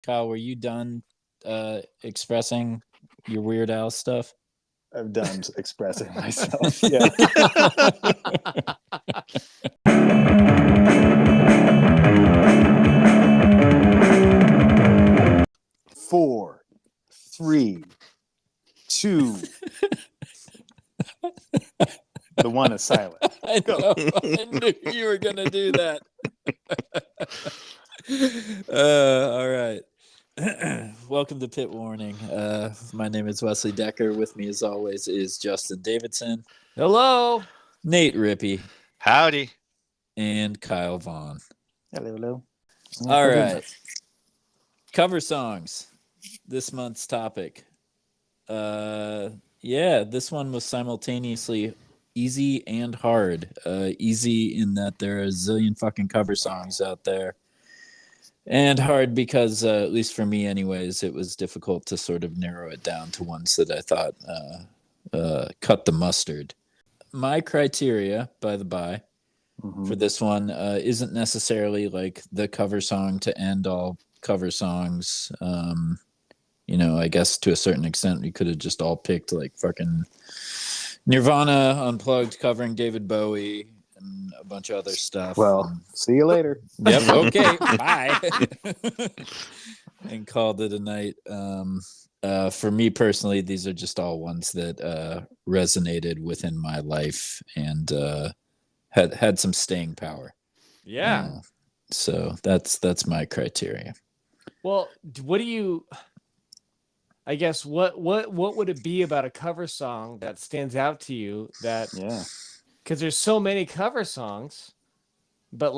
Kyle, were you done expressing your Weird Al stuff? I've done expressing myself. Yeah. 4, 3, 2. The one is silent. I know. I knew you were gonna do that. All right. Welcome to Pit Warning. My name is Wesley Decker. With me, as always, is Justin Davidson. Hello. Nate Rippey. Howdy. And Kyle Vaughn. Hello. All right. Cover songs. This month's topic. This one was simultaneously easy and hard. Easy in that there are a zillion fucking cover songs out there. And hard because, at least for me anyways, it was difficult to sort of narrow it down to ones that I thought cut the mustard. My criteria, by the by, for this one isn't necessarily like the cover song to end all cover songs. I guess to a certain extent we could have just all picked like fucking Nirvana Unplugged covering David Bowie and a bunch of other stuff. Well, see you later. Yep. Okay. Bye. And called it a night. For me personally, these are just all ones that resonated within my life and had some staying power. Yeah. So that's my criteria. Well, what do you? I guess what would it be about a cover song that stands out to you? That because there's so many cover songs, but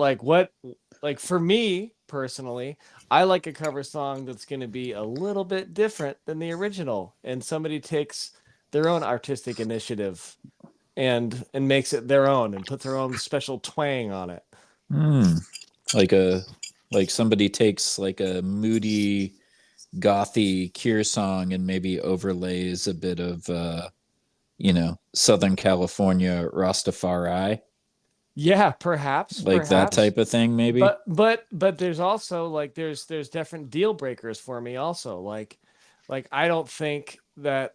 for me personally, I like a cover song that's going to be a little bit different than the original, and somebody takes their own artistic initiative and makes it their own and puts their own special twang on it. Like somebody takes like a moody, gothy Cure song and maybe overlays a bit of Southern California Rastafari. Yeah, perhaps that type of thing, maybe. But there's also like there's different deal breakers for me also. Like I don't think that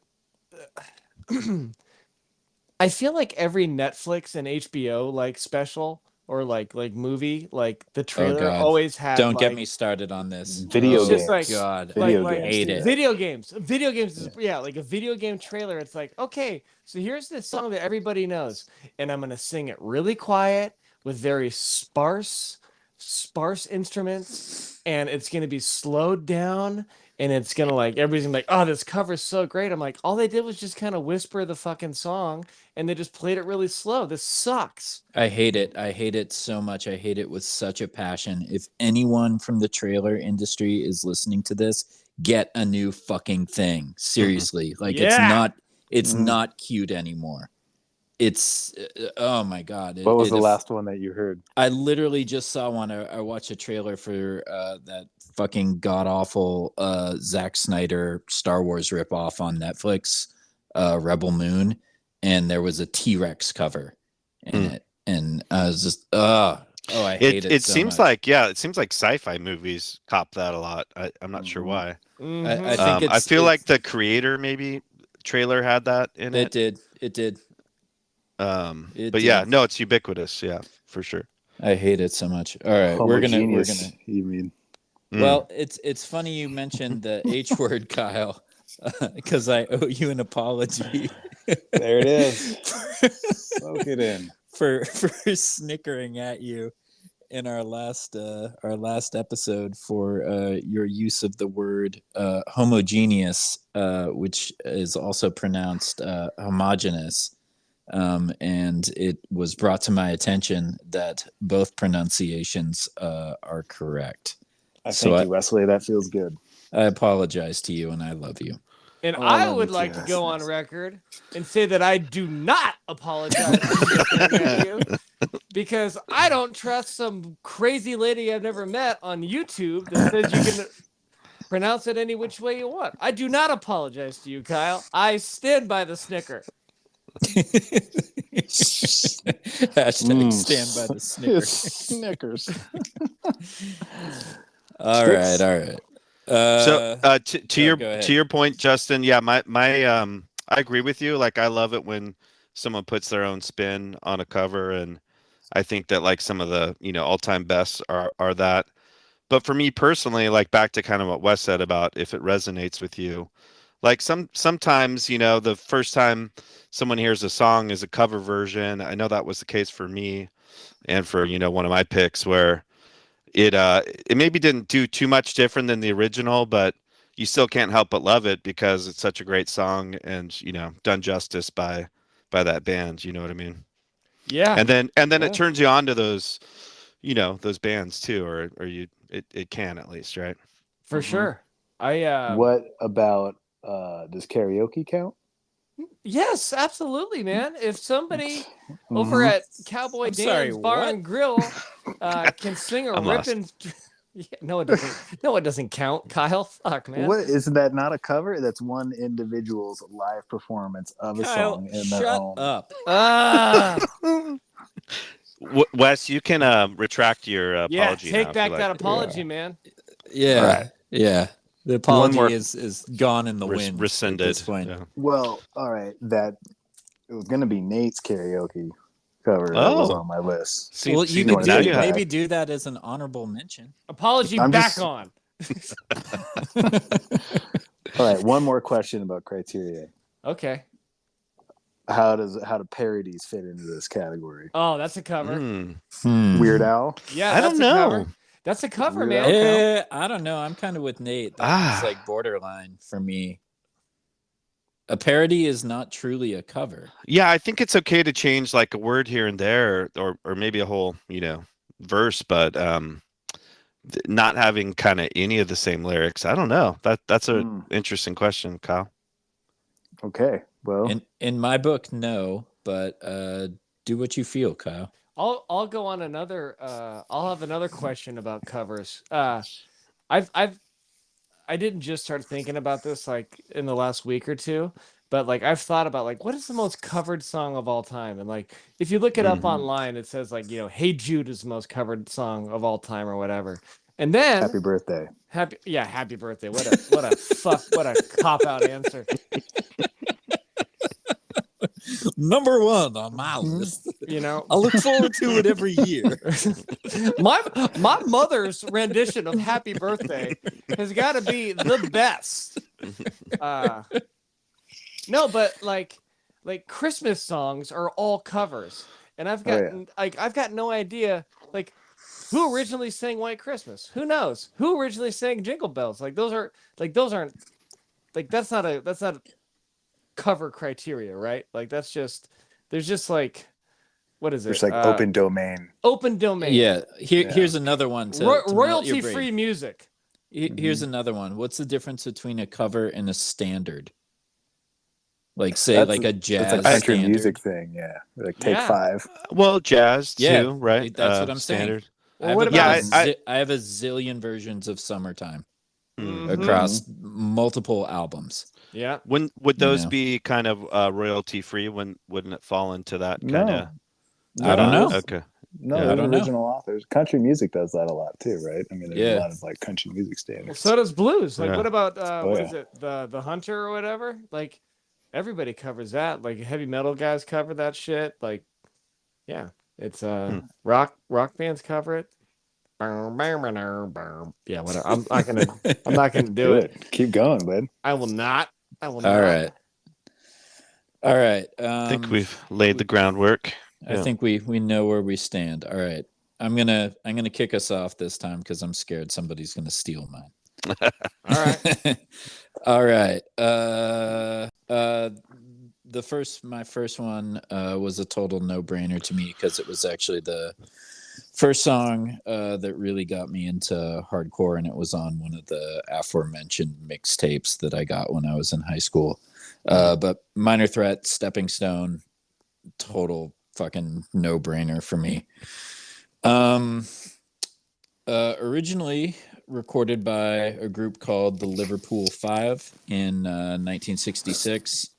I feel like every Netflix and HBO like special or like movie, like the trailer always had. Don't get me started on this. Video games. Like, God, video I games. hate it. Video games is like a video game trailer. It's like, okay, so here's this song that everybody knows, and I'm gonna sing it really quiet with very sparse instruments, and it's gonna be slowed down. And it's gonna like everybody's gonna be like, oh, this cover's so great. I'm like, all they did was just kind of whisper the fucking song, and they just played it really slow. This sucks. I hate it. I hate it so much. I hate it with such a passion. If anyone from the trailer industry is listening to this, get a new fucking thing. Seriously, it's not cute anymore. It's oh my god. What was the last one that you heard? I literally just saw one. I watched a trailer for that fucking god awful Zack Snyder Star Wars ripoff on Netflix, Rebel Moon, and there was a T-Rex cover in it, and I was just I hate it. It so seems much. it seems like sci-fi movies cop that a lot. I'm not sure why. I think I feel like the Creator maybe trailer had that in it. It did. It's ubiquitous. Yeah, for sure. I hate it so much. All right, we're gonna. You mean? Well, it's funny you mentioned the H word, Kyle, because I owe you an apology. There it is. Soak it in. For snickering at you in our last episode for your use of the word homogeneous, which is also pronounced homogeneous. And it was brought to my attention that both pronunciations are correct. Thank you, Wesley. That feels good. I apologize to you, and I love you. And I would like to go on record and say that I do not apologize to you because I don't trust some crazy lady I've never met on YouTube that says you can pronounce it any which way you want. I do not apologize to you, Kyle. I stand by the snicker. Hashtag stand by the Snickers. Snickers. All right. To your point, Justin, yeah, I agree with you. Like, I love it when someone puts their own spin on a cover, and I think that like some of the all-time bests are that. But for me personally, like back to kind of what Wes said about if it resonates with you, like sometimes the first time someone hears a song is a cover version. I know that was the case for me, and for one of my picks where it maybe didn't do too much different than the original, but you still can't help but love it because it's such a great song and done justice by that band. You know what I mean? Yeah. And then it turns you on to those those bands too, or it can at least, right? For sure. What about does karaoke count? Yes, absolutely, man. If somebody over at Cowboy Dan's Bar and Grill can sing a ripping. Yeah, no, it doesn't. No, it doesn't count, Kyle. Fuck, man. What isn't that not a cover? That's one individual's live performance of a song in their own. Up. Wes, you can retract your apology. Take now, back if you that like. apology, man. Yeah. All right. Yeah. The apology is gone in the wind. Rescinded. At this point. Yeah. Well, all right. That it was going to be Nate's karaoke cover that was on my list. Well, you could maybe do that as an honorable mention. Apology back on. All right. One more question about criteria. Okay. How do parodies fit into this category? Oh, that's a cover. Weird Al? Yeah, I don't know. Cover. That's a cover, man. I don't know. I'm kind of with Nate. That's like borderline for me. A parody is not truly a cover. Yeah, I think it's okay to change like a word here and there, or maybe a whole verse, but not having kind of any of the same lyrics. I don't know. That's an interesting question, Kyle. Okay, well, in my book, no, but do what you feel, Kyle. I'll go on another. I'll have another question about covers. I didn't just start thinking about this like in the last week or two, but like I've thought about like what is the most covered song of all time, and like if you look it up online, it says like "Hey Jude" is the most covered song of all time or whatever. And then happy birthday. Happy birthday. What a cop out answer. Number one on my list. I look forward to it every year. my mother's rendition of Happy Birthday has got to be the best. No, but like Christmas songs are all covers, and I've got no idea like who originally sang White Christmas. Who knows who originally sang Jingle Bells? Those aren't that's not a cover criteria, right? Like there's just like what is it? It's like open domain. Open domain. Yeah. Here's another one. Royalty free music. Here's another one. What's the difference between a cover and a standard? Like say like a jazz. It's a country standard. Music thing, yeah. Like Take Five. Well, jazz too, right? That's what I'm standard. saying. Well, I have a zillion versions of Summertime across multiple albums. Yeah. When would those be kind of royalty free? Wouldn't it fall into that kind of? I don't know. Okay. No, I don't know. original authors. Country music does that a lot too, right? I mean, there's a lot of like country music standards. Well, so does blues. Like, what about what yeah. is it? The Hunter or whatever? Like, everybody covers that. Like, heavy metal guys cover that shit. Like, yeah, it's rock bands cover it. Yeah, whatever. I'm not gonna do it. Keep going, bud. I will not. All right. I think we've laid the groundwork. I think we know where we stand. All right. I'm gonna kick us off this time because I'm scared somebody's gonna steal mine. All right. All right. My first one was a total no-brainer to me because it was actually the first song that really got me into hardcore, and it was on one of the aforementioned mixtapes that I got when I was in high school. But Minor Threat, Stepping Stone, total fucking no-brainer for me. Originally recorded by a group called the Liverpool Five in 1966.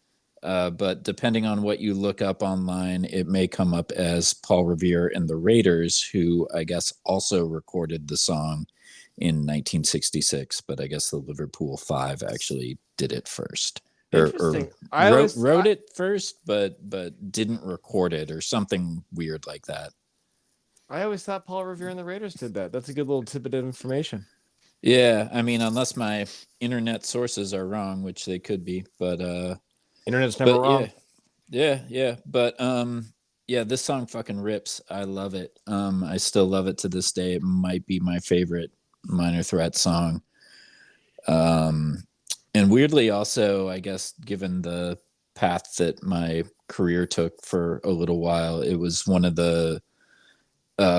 But depending on what you look up online, it may come up as Paul Revere and the Raiders, who I guess also recorded the song in 1966, but I guess the Liverpool Five actually did it first. Interesting. Or wrote it first, but didn't record it or something weird like that. I always thought Paul Revere and the Raiders did that. That's a good little tidbit of information. Yeah, I mean, unless my internet sources are wrong, which they could be, but internet's never wrong. Yeah. But yeah, this song fucking rips. I love it. I still love it to this day. It might be my favorite Minor Threat song. And weirdly, also, I guess, given the path that my career took for a little while, it was one of the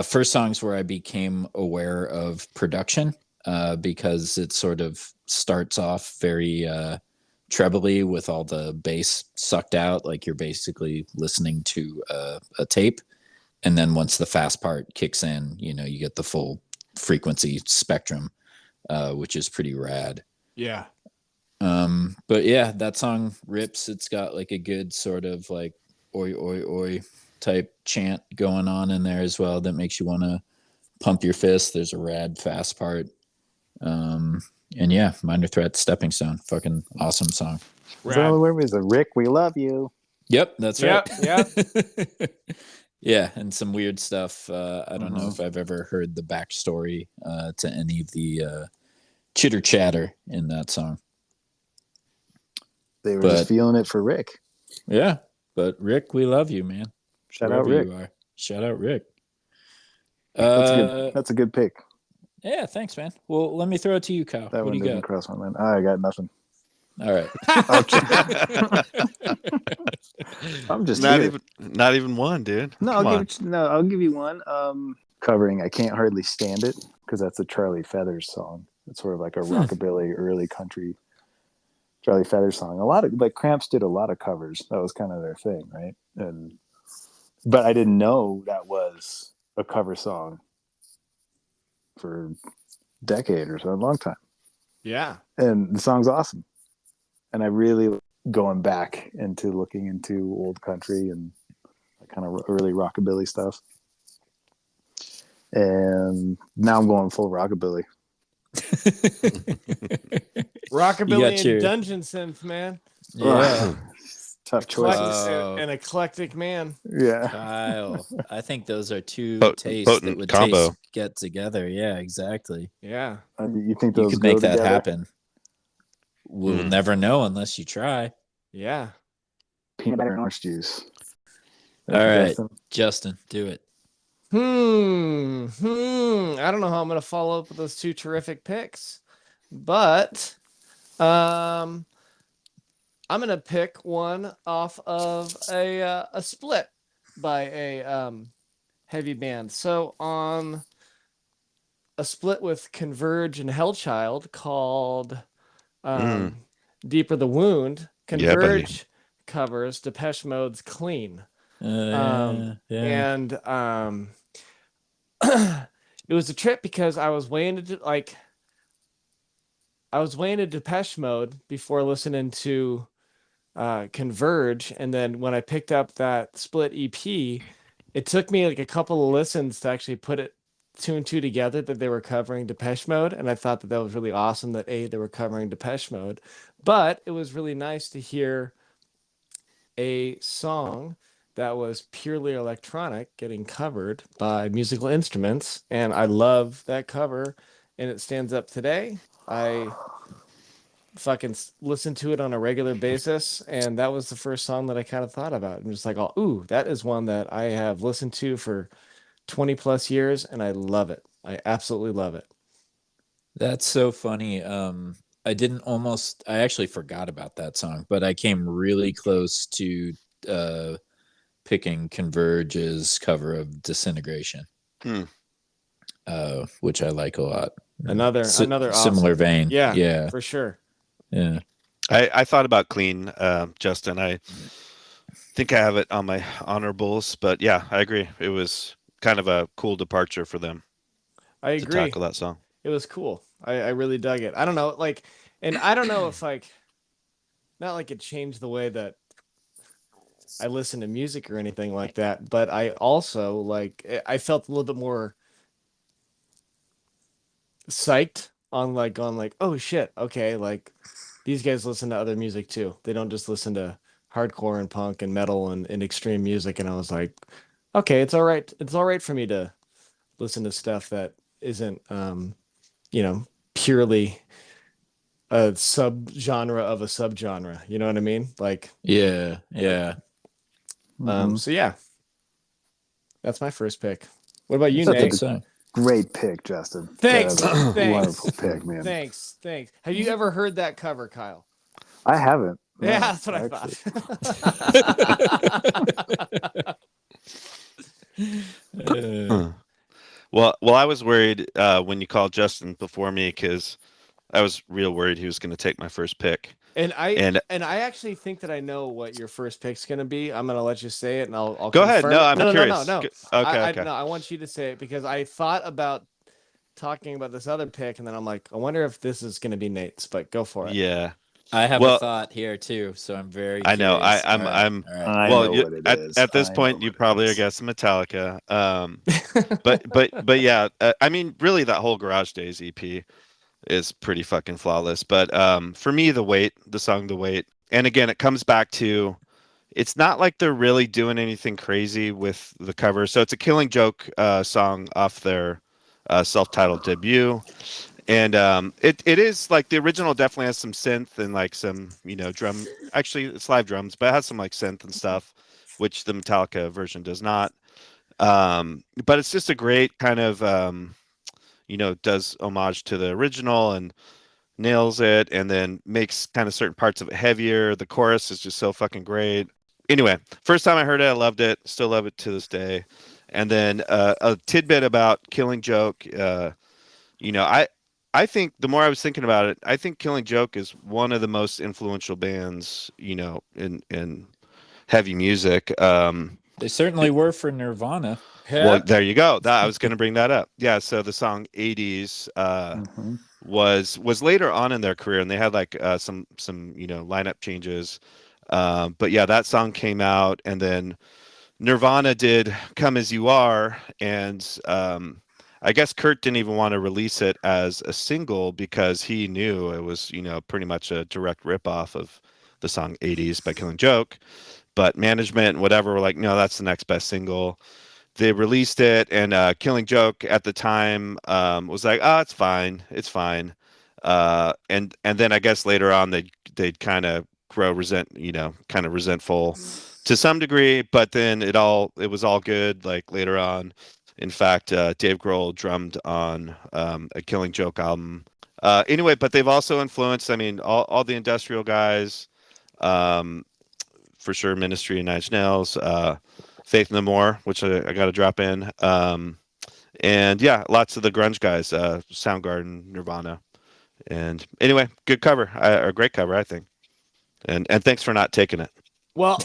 first songs where I became aware of production, because it sort of starts off very trebly with all the bass sucked out, like you're basically listening to a tape. And then once the fast part kicks in, you know, you get the full frequency spectrum, which is pretty rad. Yeah. But yeah, that song rips. It's got like a good sort of like oi oi oi type chant going on in there as well that makes you want to pump your fist. There's a rad fast part. And yeah, Minor Threat, Stepping Stone, fucking awesome song. So where was the Rick? We love you. Yep, that's right. Yep. Yeah, and some weird stuff. I don't know if I've ever heard the backstory to any of the chitter chatter in that song. They were just feeling it for Rick. Yeah, but Rick, we love you, man. Shout out Rick. You are. Shout out Rick. That's a good pick. Yeah, thanks, man. Well, let me throw it to you, Kyle. That what one do you didn't got? cross my mind. I got nothing. All right. I'm just not even one, dude. No, I'll give you one. Covering "I Can't Hardly Stand It" because that's a Charlie Feathers song. It's sort of like a rockabilly, early country Charlie Feathers song. A lot of like Cramps did a lot of covers. That was kind of their thing, right? But I didn't know that was a cover song for a decade or so, a long time. Yeah. And the song's awesome. And I really going back into looking into old country and kind of early rockabilly stuff. And now I'm going full rockabilly. Rockabilly and dungeon synth, man. Yeah. Tough choices. An eclectic man. Yeah. Kyle, I think those are two tastes potent that would combo. get together. Yeah, exactly. Yeah. You think you those could go make that together? happen? We'll never know unless you try. Yeah. Peanut butter and orange juice. All right, Justin, do it. I don't know how I'm going to follow up with those two terrific picks, but I'm going to pick one off of a split by a heavy band. So on a split with Converge and Hellchild called Deeper the Wound, Converge covers Depeche Mode's Clean. And it was a trip because I was way into Depeche Mode before listening to Converge, and then when I picked up that split EP, it took me like a couple of listens to actually put it two and two together that they were covering Depeche Mode, and I thought that was really awesome that they were covering Depeche Mode, but it was really nice to hear a song that was purely electronic getting covered by musical instruments, and I love that cover, and it stands up today. I fucking listen to it on a regular basis, and that was the first song that I kind of thought about. I'm just like, oh, ooh, that is one that I have listened to for 20 plus years, and I love it. I absolutely love it. That's so funny. I actually forgot about that song, but I came really close to picking Converge's cover of Disintegration, which I like a lot. Another similar awesome vein. Yeah, for sure. Yeah. I thought about Clean, Justin. I think I have it on my honorables, but yeah, I agree. It was kind of a cool departure for them. I agree. To tackle that song. It was cool. I really dug it. I don't know, and I don't know if not like it changed the way that I listen to music or anything like that, but I also I felt a little bit more psyched on like, oh shit, okay, like these guys listen to other music too. They don't just listen to hardcore and punk and metal and extreme music. And I was like, okay, it's all right. It's all right for me to listen to stuff that isn't purely a subgenre of a subgenre. You know what I mean? Like, Yeah. so yeah, that's my first pick. What about you, Such a Nate? So, great pick, Justin. Thanks. That is a Thanks. wonderful pick, man. Thanks. Have you ever heard that cover, Kyle? I haven't. No, Yeah, that's what actually. I thought. Well, I was worried when you called Justin before me because I was real worried he was going to take my first pick. And I actually think that I know what your first pick's gonna be. I'm gonna let you say it, and I'll Go ahead. confirm No, it. I'm curious. No. Okay, okay. No, I want you to say it because I thought about talking about this other pick, and then I'm like, I wonder if this is gonna be Nate's. But go for it. Yeah. I have Well, a thought here too, so I'm very I know. curious. I'm. All I'm. right. I Well, know what it is. at this I point, know you what it probably are is. guessing Metallica. But yeah. I mean, really, that whole Garage Days EP is pretty fucking flawless. But for me, the song "The Wait," and again, it comes back to. It's not like they're really doing anything crazy with the cover. So it's a Killing Joke song off their self-titled debut. And it is like the original definitely has some synth and like some drum. Actually, it's live drums, but it has some like synth and stuff, which the Metallica version does not. But it's just a great kind of does homage to the original and nails it, and then makes kind of certain parts of it heavier. The chorus is just so fucking great. Anyway, first time I heard it, I loved it. Still love it to this day. And then a tidbit about Killing Joke. You know, I think the more I was thinking about it, I think Killing Joke is one of the most influential bands, in heavy music. They certainly were for Nirvana. Well, there you go. I was going to bring that up. Yeah, so the song '80s was later on in their career, and they had like some lineup changes. But yeah, that song came out, and then Nirvana did "Come as You Are," and I guess Kurt didn't even want to release it as a single because he knew it was, pretty much a direct ripoff of the song '80s by Killing Joke. But management and whatever were like, no, that's the next best single. They released it, and Killing Joke at the time was like, oh, it's fine. And then I guess later on they'd kind of grow kind of resentful to some degree, but then it was all good. Like later on, in fact, Dave Grohl drummed on a Killing Joke album. Anyway, but they've also influenced, I mean, all the industrial guys, for sure, Ministry and Nine Inch Nails, Faith No More, which I got to drop in. And yeah, lots of the grunge guys, Soundgarden, Nirvana. And anyway, good cover, or great cover, I think. And thanks for not taking it. Well,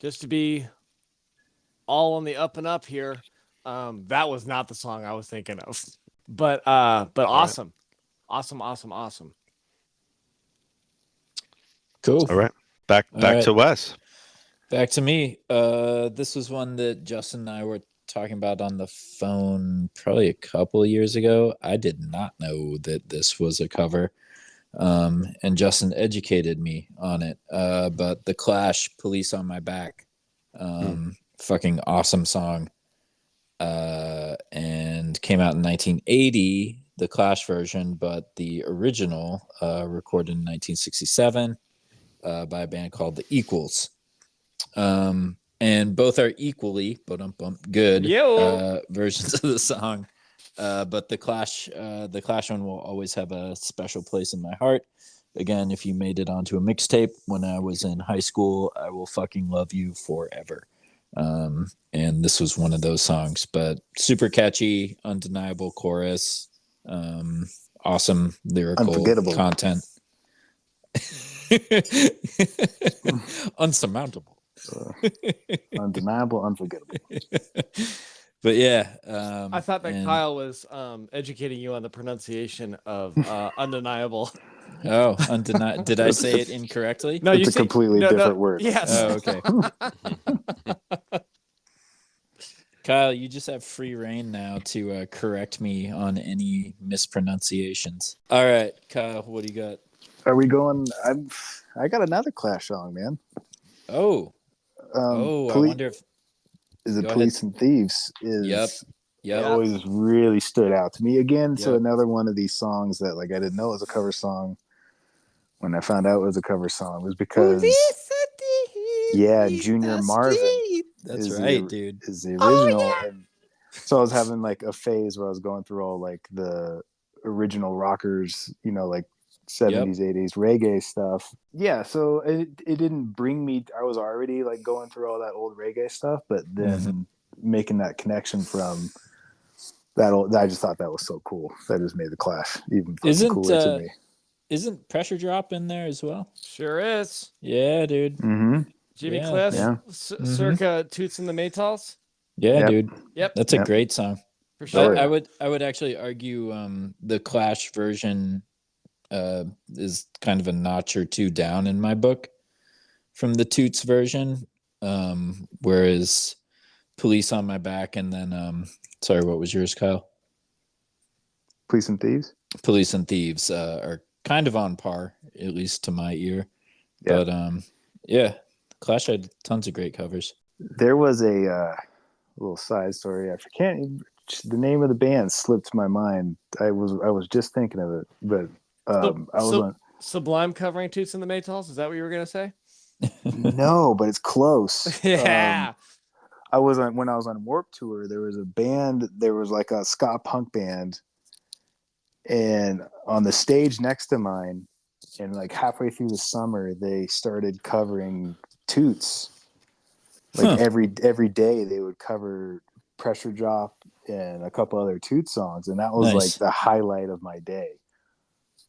just to be all on the up and up here, that was not the song I was thinking of. But awesome. Right. Awesome. Cool. All right. Back right. to Wes. Back to me. This was one that Justin and I were talking about on the phone probably a couple of years ago. I did not know that this was a cover. And Justin educated me on it. But The Clash, Police on My Back. Fucking awesome song. And came out in 1980, the Clash version, but the original recorded in 1967 by a band called The Equals. And both are equally good versions of the song. But the Clash one will always have a special place in my heart. Again, if you made it onto a mixtape when I was in high school, I Will Fucking Love You Forever. And this was one of those songs, but super catchy, undeniable chorus, awesome lyrical Unforgettable content. Unsurmountable. Undeniable, unforgettable. But yeah, I thought that Kyle was educating you on the pronunciation of undeniable. Oh, undeniable. Did I say it incorrectly? No, it's a completely different word. Yes. Oh, okay. Kyle, you just have free reign now to correct me on any mispronunciations. All right, Kyle, what do you got? Are we going? I got another Clash song, man. Oh, I wonder if is it Go Police ahead. and Thieves is Yep. always really stood out to me again. So Yep. another one of these songs that like I didn't know it was a cover song. When I found out it was a cover song, it was because Junior Marvin That's is right, dude. is the original. And so I was having like a phase where I was going through all like the original rockers, like 70s, 80s reggae stuff. Yeah, so it didn't bring me. I was already like going through all that old reggae stuff, but then making that connection from that old, I just thought that was so cool. That just made the Clash even cooler to me. Isn't Pressure Drop in there as well? Sure is. Yeah, dude. Mm-hmm. Jimmy Cliff, circa Toots and the Maytals. Yeah, dude. Yep. That's a great song. For sure. I would actually argue the Clash version is kind of a notch or two down in my book from the Toots version. Whereas Police on My Back and then sorry, what was yours, Kyle? Police and Thieves? Police and Thieves are kind of on par, at least to my ear. Yeah. But Clash had tons of great covers. There was a little side story. I forget the name of the band slipped my mind. I was just thinking of it, but I was on Sublime covering Toots and the Maytals. Is that what you were gonna say? No, but it's close. Yeah. When I was on Warped Tour, there was a band. There was like a ska punk band, and on the stage next to mine, and like halfway through the summer, they started covering Toots. Like every day, they would cover Pressure Drop and a couple other Toots songs, and that was like the highlight of my day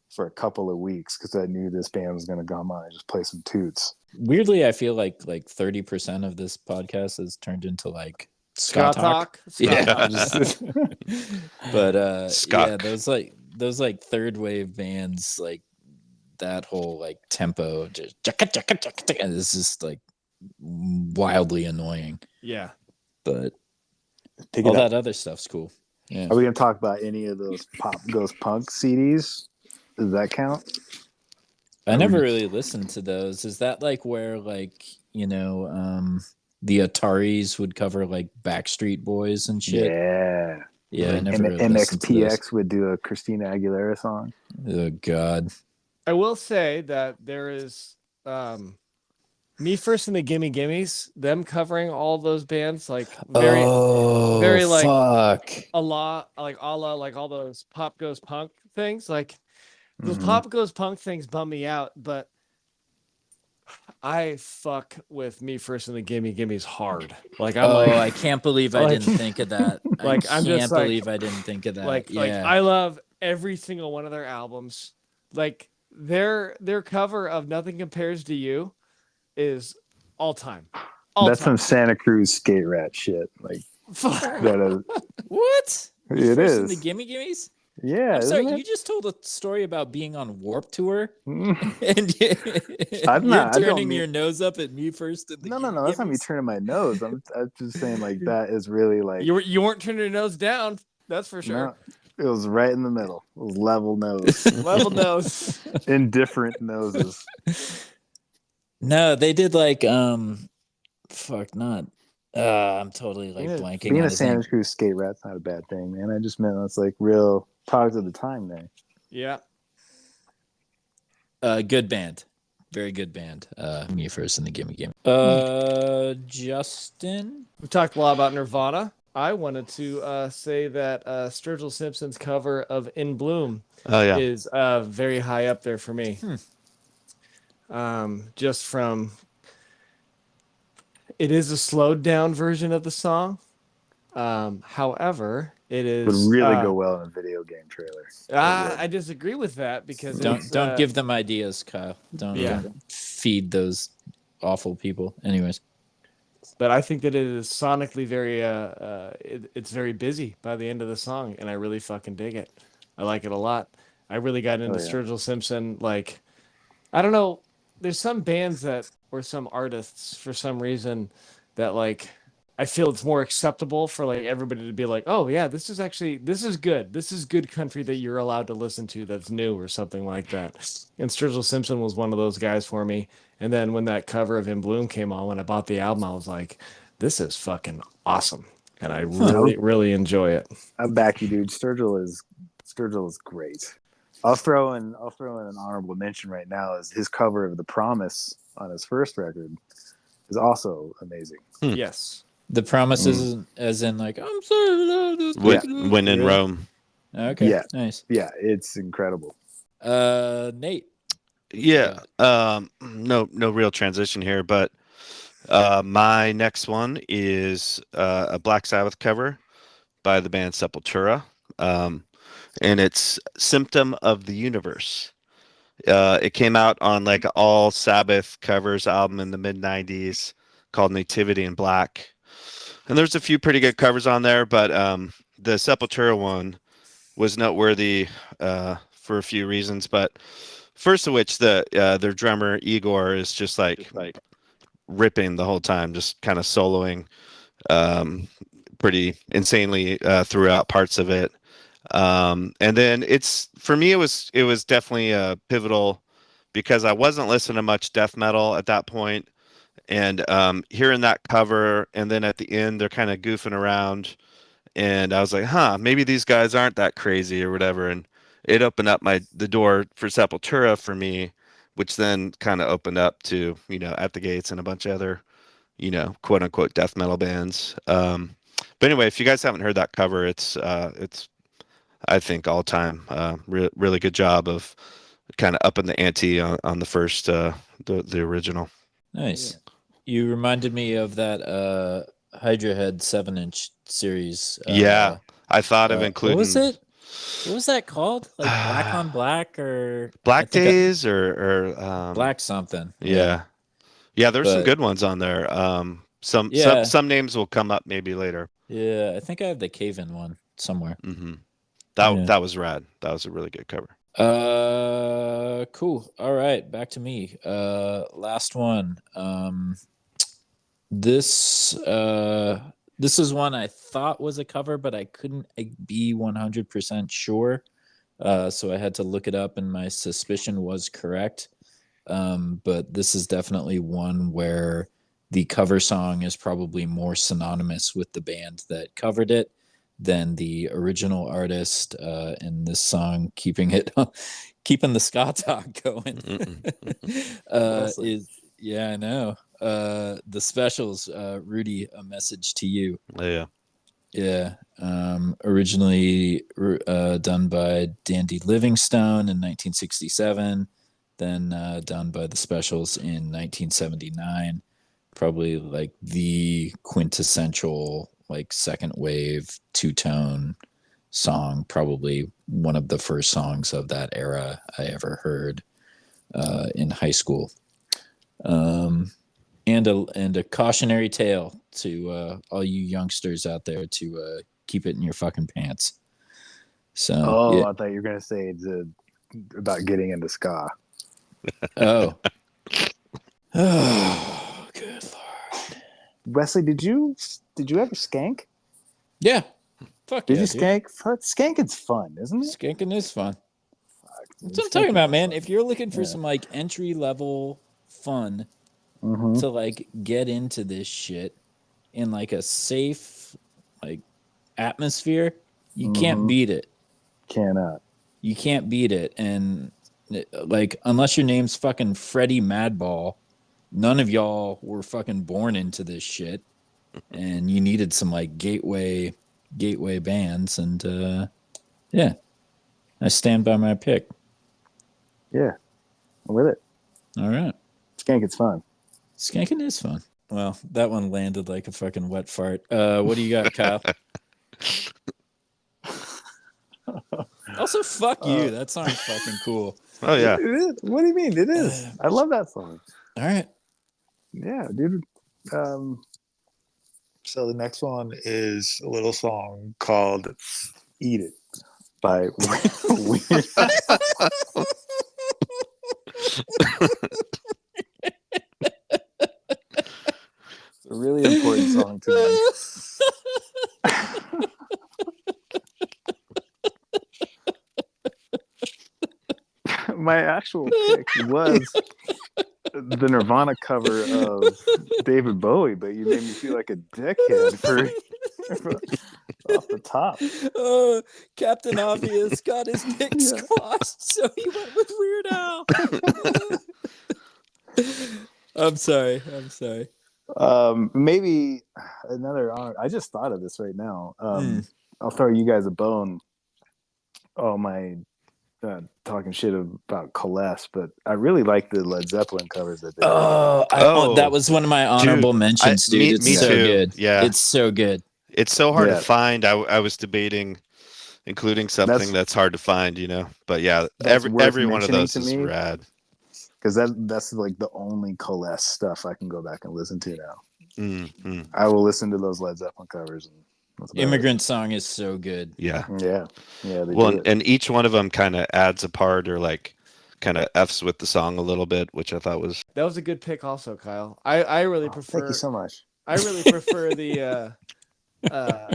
for a couple of weeks because I knew this band was going to come on and just play some Toots. Weirdly, I feel like 30% of this podcast has turned into like ska talk. But those like third wave bands, like that whole like tempo just is just like wildly annoying. Yeah. But all that other stuff's cool. Yeah. Are we going to talk about any of those punk CDs? Does that count? I never really listened to those. Is that like where like, the Ataris would cover like Backstreet Boys and shit? Yeah. Yeah, I never really MXPX would do a Christina Aguilera song. Oh God. I will say that there is Me First and the Gimme Gimmes, them covering all those bands, like very like a la like all those pop goes punk things. Like the pop goes punk things bum me out, but I fuck with Me First and the Gimme Gimmes hard. Like I can't believe I didn't think of that. Like I can't believe I didn't think of that. Like I love every single one of their albums. Like their cover of Nothing Compares to You is all time. That's some Santa Cruz skate rat shit. Like that is what? It First is. In the Gimme Gimmes? Yeah. I'm sorry, you just told a story about being on Warped Tour, and you're turning your nose up at Me First. No, that's not me turning my nose. I'm just saying like that is really like you weren't turning your nose down. That's for sure. No, it was right in the middle. It was level nose. Level nose. Indifferent noses. No, they did like fuck not. I'm totally like blanking. Being on a Santa Cruz skate rat's not a bad thing, man. I just meant that's like real product of the time there. Yeah. Good band. Very good band. Me First and the Gimme Gimme. Justin? We talked a lot about Nirvana. I wanted to say that Sturgill Simpson's cover of In Bloom is very high up there for me. Just from... It is a slowed down version of the song. However, it is... would really go well in a video game trailer. I disagree with that because don't give them ideas, Kyle. Don't feed those awful people. Anyways, but I think that it is sonically very it's very busy by the end of the song, and I really fucking dig it. I like it a lot. I really got into Sturgill Simpson. Like, I don't know. There's some bands or some artists for some reason that like I feel it's more acceptable for like everybody to be like, oh yeah, this is good. This is good country that you're allowed to listen to that's new or something like that. And Sturgill Simpson was one of those guys for me. And then when that cover of In Bloom came on, when I bought the album, I was like, this is fucking awesome. And I really enjoy it. I back you, dude. Sturgill is great. I'll throw in an honorable mention right now is his cover of The Promise on his first record is also amazing. Yes. The Promise is as in like I'm sorry. When in Rome. Okay. Yeah. Nice. Yeah, it's incredible. Nate. Yeah. No real transition here, but my next one is a Black Sabbath cover by the band Sepultura. And it's Symptom of the Universe. It came out on like all Sabbath covers album in the mid 90s called Nativity in Black. And there's a few pretty good covers on there, but the Sepultura one was noteworthy for a few reasons. But first of which, their drummer Igor is just like ripping the whole time, just kind of soloing pretty insanely throughout parts of it. And then for me, it was definitely pivotal because I wasn't listening to much death metal at that point. And hearing that cover, and then at the end, they're kind of goofing around. And I was like, maybe these guys aren't that crazy or whatever. And it opened up the door for Sepultura for me, which then kind of opened up to, At the Gates and a bunch of other, quote unquote death metal bands. But anyway, if you guys haven't heard that cover, it's I think all time really good job of kind of upping the ante on the first the original. Nice. Yeah. You reminded me of that Hydra Head 7-inch series. Yeah, I thought of including. What was it? What was that called? Like Black on Black or Black Days or Black something. Yeah. There's some good ones on there. Some names will come up maybe later. Yeah, I think I have the Cave-In one somewhere. Mm-hmm. That was rad. That was a really good cover. Cool. All right, back to me. Last one. This is one I thought was a cover, but I couldn't be 100% sure. So I had to look it up, and my suspicion was correct. But this is definitely one where the cover song is probably more synonymous with the band that covered it than the original artist. And this song, keeping the ska talk going, I know. The Specials, Rudy, A Message to You. Yeah. Originally done by Dandy Livingstone in 1967, then done by the Specials in 1979. Probably like the quintessential like second wave two-tone song, probably one of the first songs of that era I ever heard in high school. And a cautionary tale to all you youngsters out there to keep it in your fucking pants. So I thought you were gonna say about getting into ska. Oh, good Lord. Wesley, did you ever skank? Yeah. Fuck did yeah, you skank? Skanking's fun, isn't it? Skanking is fun. That's what I'm talking about, man. If you're looking for some like entry level fun to like get into this shit in like a safe like atmosphere, you can't beat it. Cannot. You can't beat it. And like, unless your name's fucking Freddie Madball, none of y'all were fucking born into this shit, and you needed some like gateway bands. And I stand by my pick. Yeah, I'm with it. All right. Skanking's fun. Skanking is fun. Well, that one landed like a fucking wet fart. What do you got, Kyle? Also, fuck you. That song's fucking cool. Oh, yeah. It is. What do you mean? It is. I love that song. All right. Yeah, dude. So the next one is a little song called Eat It by Weird. A really important song to me. my actual pick was the Nirvana cover of David Bowie, but you made me feel like a dickhead for off the top. Captain Obvious got his picks crossed, so he went with Weird Al. I'm sorry. Maybe another honor. I just thought of this right now. I'll throw you guys a bone. Oh, my talking shit about Coalesce, but I really like the Led Zeppelin covers that they did. That was one of my honorable mentions, dude. It's so good. Yeah, it's so good. It's so hard to find. I was debating including something that's hard to find, But yeah, every one of those is rad. Because that's like the only Coalesce stuff I can go back and listen to now. Mm-hmm. I will listen to those Led Zeppelin covers. Immigrant song is so good. Yeah. Well, and each one of them kind of adds a part or like kind of F's with the song a little bit, which I thought was a good pick also, Kyle. I really prefer. Thank you so much. I really prefer the I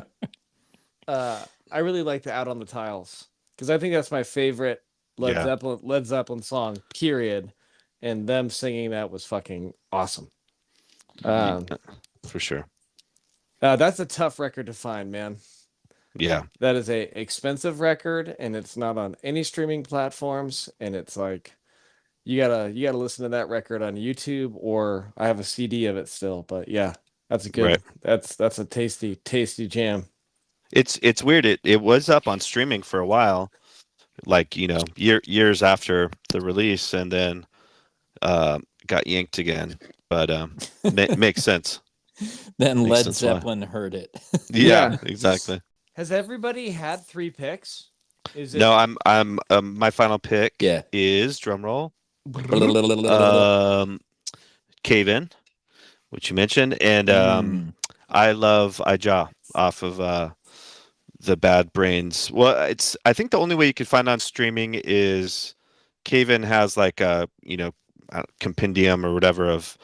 really like the Out on the Tiles because I think that's my favorite Led Zeppelin song, period. And them singing that was fucking awesome. For sure. That's a tough record to find, man. Yeah. That is a expensive record, and it's not on any streaming platforms. And it's like you gotta listen to that record on YouTube, or I have a CD of it still. But yeah, that's a good. Right. That's a tasty jam. It's weird. It was up on streaming for a while, like years after the release, and then got yanked again. But makes sense. Then Led Zeppelin heard it. Yeah, exactly. Has everybody had 3 picks? No, I'm my final pick is drumroll. Cave In, which you mentioned, and I Luv I Jah off of the Bad Brains. Well, I think the only way you can find on streaming is Cave In has like a compendium or whatever of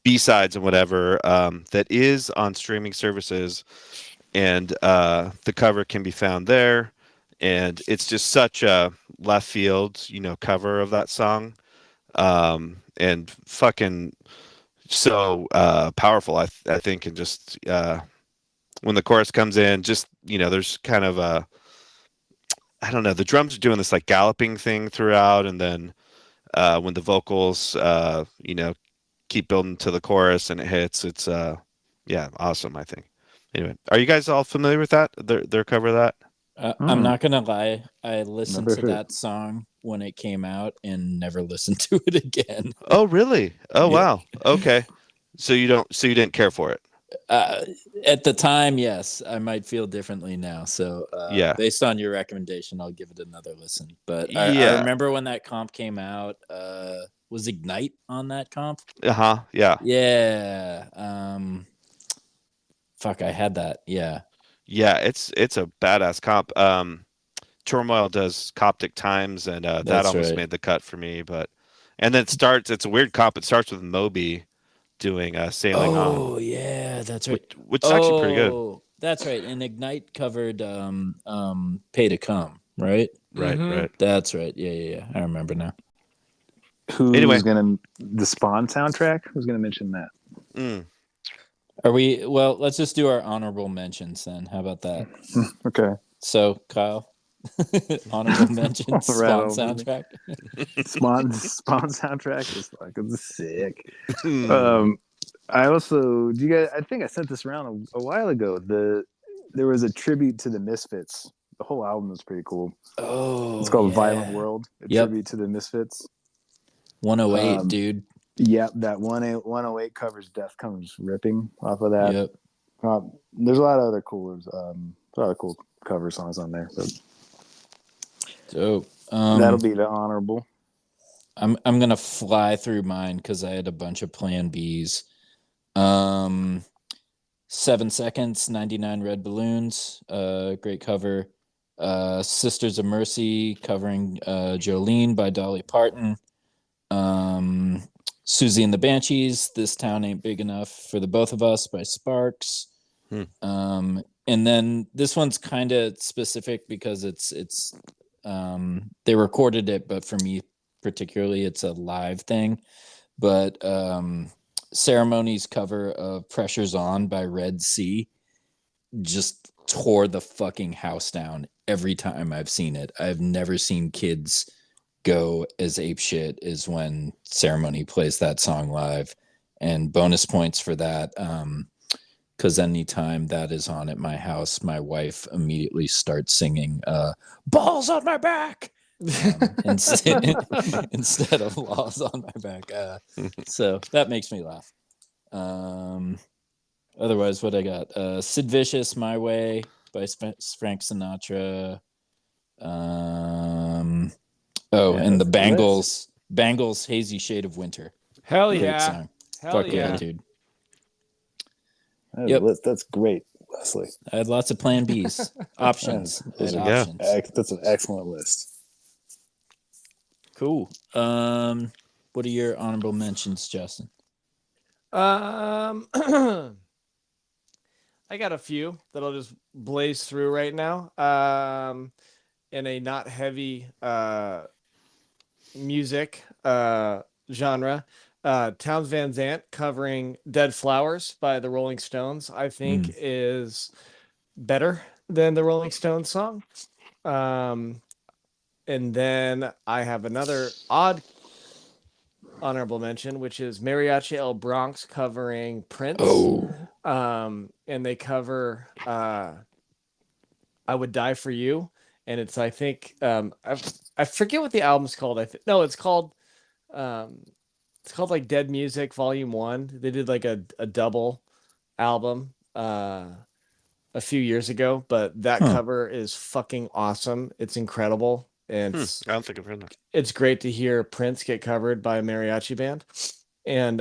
B-sides and whatever that is on streaming services, and the cover can be found there, and it's just such a left field cover of that song, and fucking so powerful, I think, and just when the chorus comes in, just there's kind of I don't know, the drums are doing this like galloping thing throughout, and then when the vocals keep building to the chorus and it hits, it's awesome, I think. Anyway, are you guys all familiar with that? Their cover of that? I'm not gonna lie, I listened to that song when it came out and never listened to it again. Oh really? Oh wow. Okay. So you didn't care for it? At the time, yes. I might feel differently now. So based on your recommendation, I'll give it another listen. But I remember when that comp came out, was Ignite on that comp? Yeah. Yeah. Fuck, I had that. Yeah. Yeah, it's a badass comp. Turmoil does Coptic Times, and that almost made the cut for me. And then it's a weird comp. It starts with Moby doing Sailing On. Oh yeah, that's right. Which is actually pretty good. That's right. And Ignite covered Pay to Come, right? Right. That's right. Yeah. I remember now. The Spawn soundtrack? Who's gonna mention that? Are we? Well, let's just do our honorable mentions then. How about that? Okay. So, Kyle, honorable mentions. Spawn soundtrack. Spawn soundtrack is fucking sick. I also, I think I sent this around a while ago. There was a tribute to the Misfits. The whole album is pretty cool. Oh, it's called Violent World. A tribute to the Misfits. 108, dude. Yep, that 108 covers Death Comes Ripping off of that. Yep. There's a lot of other cool cover songs on there. But so that'll be the honorable. I'm gonna fly through mine because I had a bunch of Plan Bs. 7 Seconds, 99 Red Balloons, great cover. Sisters of Mercy covering Jolene by Dolly Parton. Siouxsie and the Banshees, This Town Ain't Big Enough for the Both of Us by Sparks. And then this one's kind of specific because it's they recorded it, but for me particularly it's a live thing, but Ceremony's cover of Pressure's On by Red Sea just tore the fucking house down every time I've seen it. I've never seen kids go as apeshit as when Ceremony plays that song live. And bonus points for that, because anytime that is on at my house, my wife immediately starts singing "Balls on My Back" instead of "Laws on My Back." So that makes me laugh. Otherwise, what I got? Sid Vicious, "My Way" by Frank Sinatra. And the Bangles, "Hazy Shade of Winter." Hell Great yeah. song. Hell Fuck yeah, dude. That's great, Wesley. I had lots of plan Bs. Options. Options. That's an excellent list. Cool. What are your honorable mentions, Justin? I got a few that I'll just blaze through right now. In a not heavy music genre, Townes Van Zandt covering "Dead Flowers" by the Rolling Stones, I think is better than the Rolling Stones song. And then I have another odd honorable mention, which is Mariachi El Bronx covering Prince. And they cover "I Would Die for You," and it's, I think, I forget what the album's called. It's called like Dead Music Volume 1. They did like a double album a few years ago, but that cover is fucking awesome. It's incredible. And I don't think I've heard that. It's great to hear Prince get covered by a mariachi band. And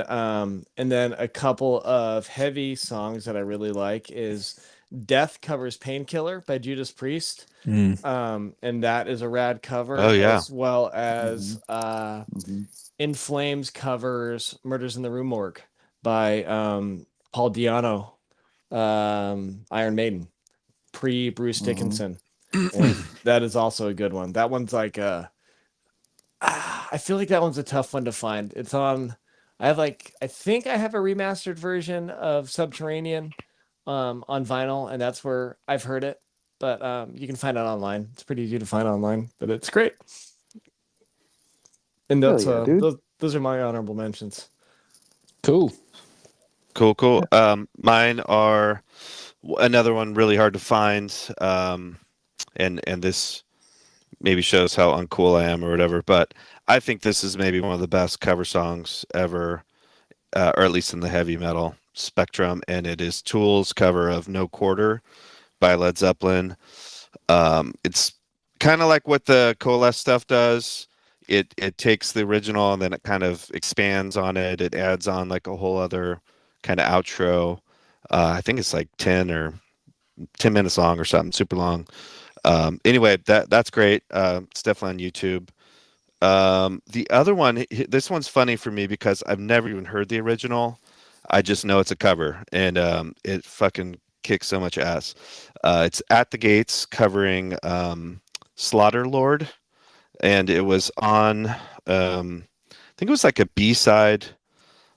then a couple of heavy songs that I really like is Death covers "Painkiller" by Judas Priest. And that is a rad cover. Oh, yeah. As well as In Flames covers "Murders in the Rue Morgue" by Paul Di'Anno, Iron Maiden, pre Bruce Dickinson. And that is also a good one. That one's like I feel like that one's a tough one to find. It's on. I think I have a remastered version of Subterranean on vinyl, and that's where I've heard it. But you can find it online. It's pretty easy to find online, but it's great. And that's those are my honorable mentions. Cool. Mine are another one really hard to find, and this maybe shows how uncool I am or whatever, but I think this is maybe one of the best cover songs ever, or at least in the heavy metal spectrum, and it is Tool's cover of "No Quarter" by Led Zeppelin. It's kind of like what the Coalesce stuff does. It takes the original and then it kind of expands on it. It adds on like a whole other kind of outro. I think it's like 10 minutes long or something, super long. Anyway, that's great. It's definitely on YouTube. The other one, this one's funny for me because I've never even heard the original. I just know it's a cover, and it fucking kicks so much ass. It's At the Gates covering Slaughter Lord, and it was on, I think it was like a B-side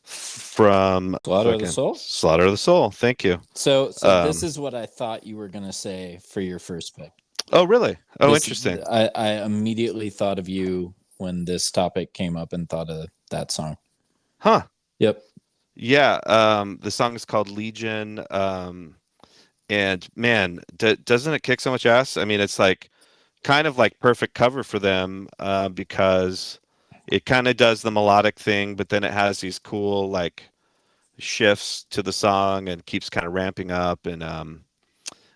from Slaughter of the Soul? Slaughter of the Soul. Thank you. So this is what I thought you were going to say for your first pick. Oh, really? Oh, interesting. I immediately thought of you when this topic came up and thought of that song. Huh. Yep. Yeah. The song is called Legion. And man, doesn't it kick so much ass? I mean, it's like kind of like perfect cover for them because it kind of does the melodic thing, but then it has these cool like shifts to the song and keeps kind of ramping up. And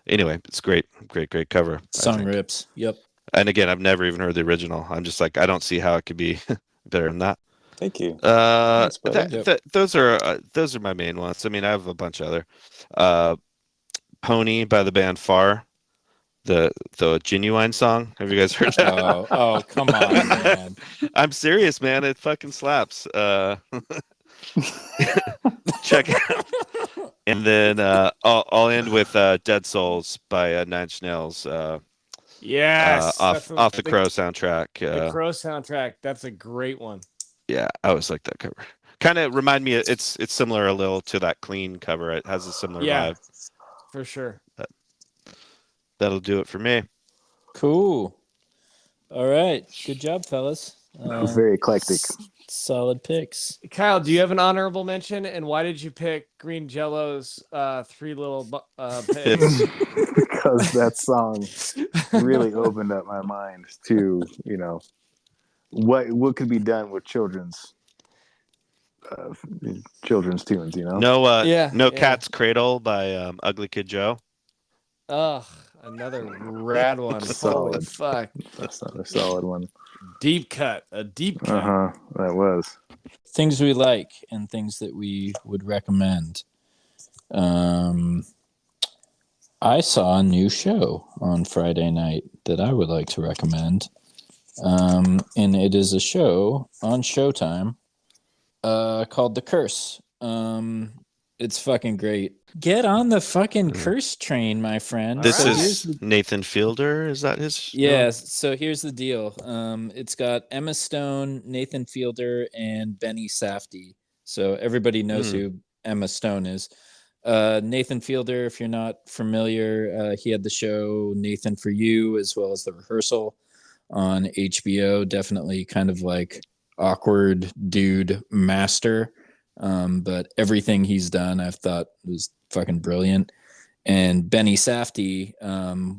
anyway, it's great cover. Song rips. Yep. And again, I've never even heard the original. I'm just like, I don't see how it could be better than that. Thank you. Those are my main ones. I mean, I have a bunch of other. Pony by the band Far, the Genuine song. Have you guys heard that? Oh, come on, man. I'm serious, man. It fucking slaps. Check it out. And then I'll end with Dead Souls by Nine Inch Nails. Yes, off the Crow soundtrack. The Crow soundtrack. That's a great one. Yeah, I always like that cover. Kind of remind me. It's similar a little to that Clean cover. It has a similar vibe. For sure. That'll do it for me. Cool. All right. Good job, fellas. Very eclectic. Solid picks. Kyle, do you have an honorable mention? And why did you pick Green Jello's Three Little Pigs? Because that song really opened up my mind to, what could be done with children's tunes, No Cat's Cradle by Ugly Kid Joe. Ugh, another rad one. Holy Solid. fuck. That's not a solid one. Deep cut. A deep cut. That was. Things we like and things that we would recommend. I saw a new show on Friday night that I would like to recommend. And it is a show on Showtime called The Curse. It's fucking great. Get on the fucking Curse train, my friend. This is Nathan Fielder. Is that his? Yeah. So here's the deal. It's got Emma Stone, Nathan Fielder, and Benny Safdie. So everybody knows who Emma Stone is. Nathan Fielder, if you're not familiar, he had the show Nathan for You as well as The Rehearsal on HBO. Definitely kind of like awkward dude master. But everything he's done I've thought was fucking brilliant. And Benny Safdie,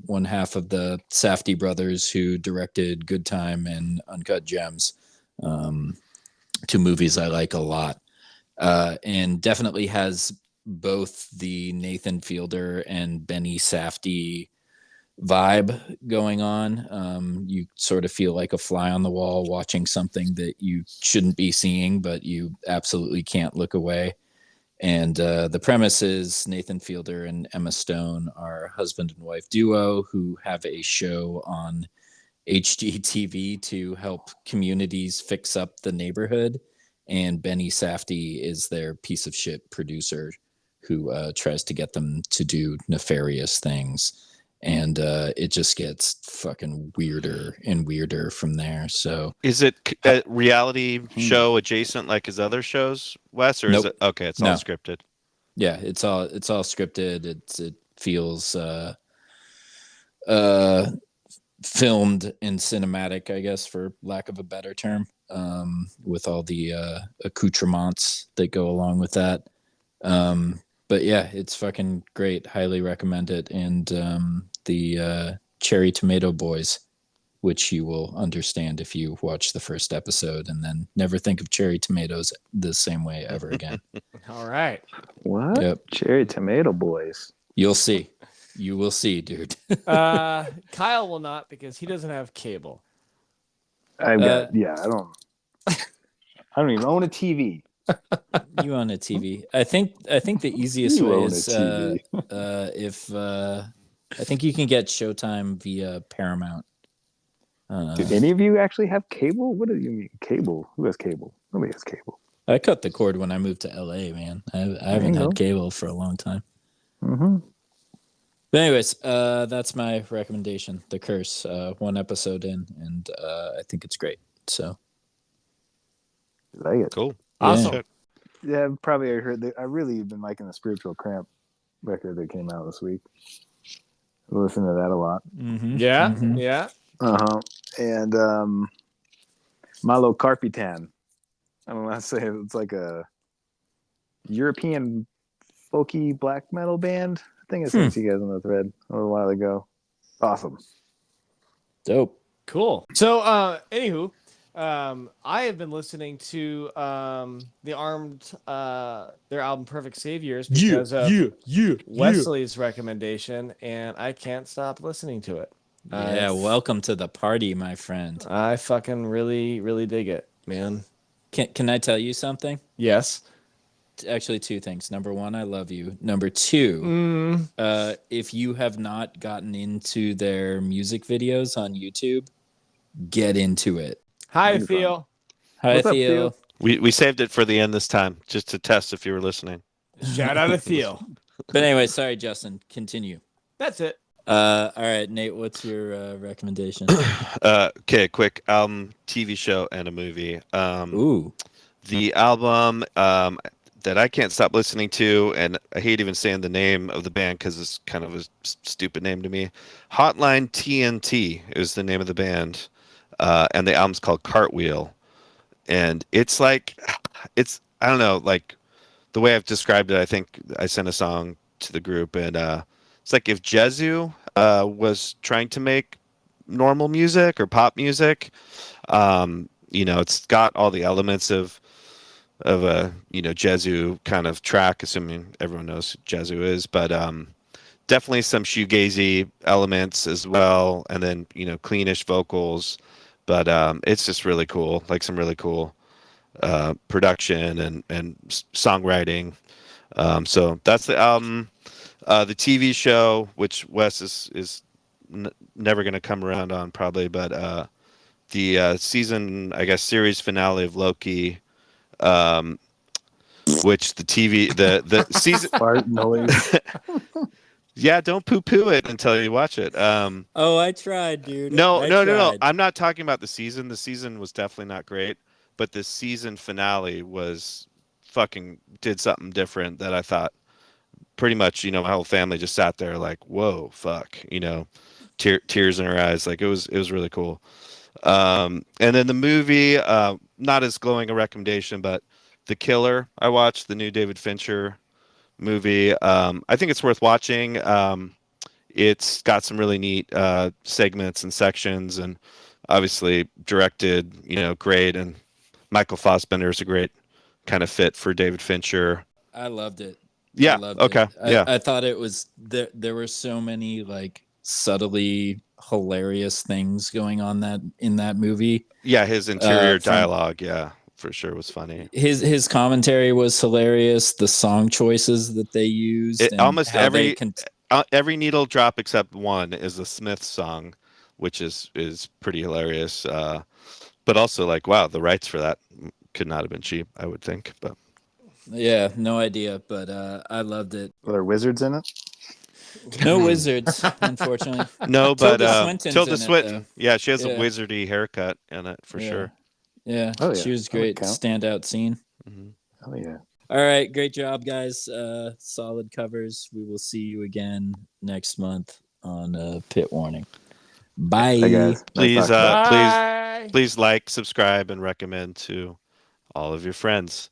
one half of the Safdie brothers who directed Good Time and Uncut Gems, two movies I like a lot, and definitely has both the Nathan Fielder and Benny Safdie vibe going on. You sort of feel like a fly on the wall watching something that you shouldn't be seeing, but you absolutely can't look away. And the premise is Nathan Fielder and Emma Stone are husband and wife duo who have a show on HGTV to help communities fix up the neighborhood. And Benny Safdie is their piece of shit producer who tries to get them to do nefarious things. And it just gets fucking weirder and weirder from there. So is it a reality show adjacent like his other shows, Wes, or is it okay? It's all scripted. Yeah, it's all scripted. It feels filmed in cinematic, I guess, for lack of a better term, with all the accoutrements that go along with that. But yeah, it's fucking great. Highly recommend it. And the Cherry Tomato Boys, which you will understand if you watch the first episode and then never think of cherry tomatoes the same way ever again. All right. What? Yep. Cherry Tomato Boys. You'll see. You will see, dude. Kyle will not because he doesn't have cable. I don't even own a TV. You own a TV. I think the easiest way is if I think you can get Showtime via Paramount. Do any of you actually have cable? What do you mean cable? Who has cable? Nobody has cable. I cut the cord when I moved to LA, man. I haven't had cable for a long time. Mm-hmm. But anyways, that's my recommendation. The Curse, one episode in, and I think it's great. So, I like it. Cool. Awesome. Yeah, probably I heard that. I really been liking the Spiritual Cramp record that came out this week. I listen to that a lot. Mm-hmm. Yeah, mm-hmm. yeah. And Malo Carpitan. I don't want to say it's like a European folky black metal band. I think I sent you guys on the thread a little while ago. Awesome. Dope. Cool. So, anywho, I have been listening to the Armed, their album Perfect Saviors because of Wesley's recommendation, and I can't stop listening to it. Yeah, welcome to the party, my friend. I fucking really, really dig it, man. Can I tell you something? Yes. Actually, two things. Number one, I love you. Number two, if you have not gotten into their music videos on YouTube, get into it. Hi, Theo. Hi, Theo. We saved it for the end this time, just to test if you were listening. Shout out to Theo. But anyway, sorry, Justin. Continue. That's it. All right, Nate, what's your recommendation? Okay, quick album, TV show, and a movie. Ooh, The album that I can't stop listening to, and I hate even saying the name of the band because it's kind of a stupid name to me. Hotline TNT is the name of the band, and the album's called Cartwheel. And it's like, it's, I don't know, like the way I've described it, I think I sent a song to the group, and it's like if Jezu was trying to make normal music or pop music. It's got all the elements of a Jezu kind of track, assuming everyone knows who Jezu is, but definitely some shoegazy elements as well, and then cleanish vocals. But it's just really cool, like some really cool production and songwriting. So that's the album. The TV show, which Wes is never going to come around on probably, but the season, I guess, series finale of Loki, um, which the season. Fart noise. Yeah, don't poo-poo it until you watch it. oh, I tried, dude. No, I no, no, no. tried. I'm not talking about the season. The season was definitely not great, but the season finale was fucking did something different that I thought pretty much, my whole family just sat there like, whoa, fuck, tears in her eyes. Like it was really cool. And then the movie, not as glowing a recommendation, but The Killer, I watched the new David Fincher movie. I think it's worth watching. It's got some really neat segments and sections, and obviously directed, great. And Michael Fassbender is a great kind of fit for David Fincher. I loved it. I Yeah. loved Okay. it. Yeah. I thought it was there were so many like subtly hilarious things going on that in that movie. Yeah. His interior From dialogue, yeah, for sure was funny. his commentary was hilarious. The song choices that they used It and almost how they every needle drop except one is a Smith song, which is pretty hilarious. But also like, wow, the rights for that could not have been cheap, I would think. But yeah, no idea, but I loved it. Are there wizards in it? No wizards, unfortunately. no, but Tilda Swinton's Tilda in it, Swinton, though. yeah, she has a Yeah. wizardy haircut in it for Yeah. sure. Yeah, Oh, yeah. she was That would great. count. Standout scene. Mhm. Oh yeah. All right, great job, guys. Solid covers. We will see you again next month on Pit Warning. Bye. Hey guys. Please, Nice Bye. please like, subscribe, and recommend to all of your friends.